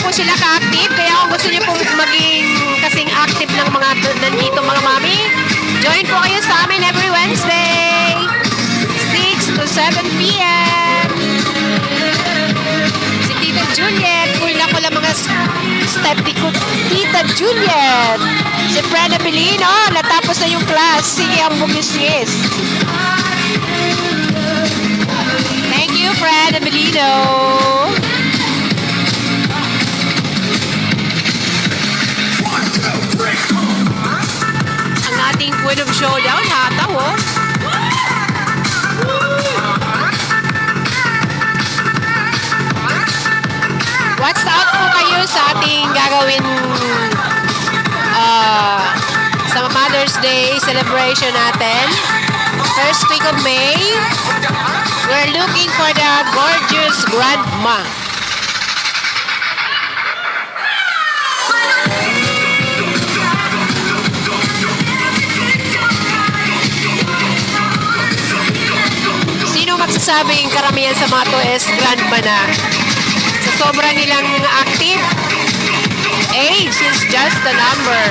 po sila ka-active. Kaya kung gusto niyo po maging kasing active ng mga nandito mga mami, join po kayo sa amin every Wednesday, 6 to 7 p.m. Si Tita Juliet, kula mga step ko, Tita Juliet. Si Fred Abilino, natapos na yung class. Sige, ang bugis-ngis. Thank you, Fred Abilino. Ang ating Queen of Showdown, hataw, oh. Watch out po kayo sa ating gagawin sa Mother's Day celebration natin. First week of May. We're looking for the gorgeous grandma. Sino magsasabing karamihan sa mga to is grandma na? Sa sobra nilang active, age is just a number.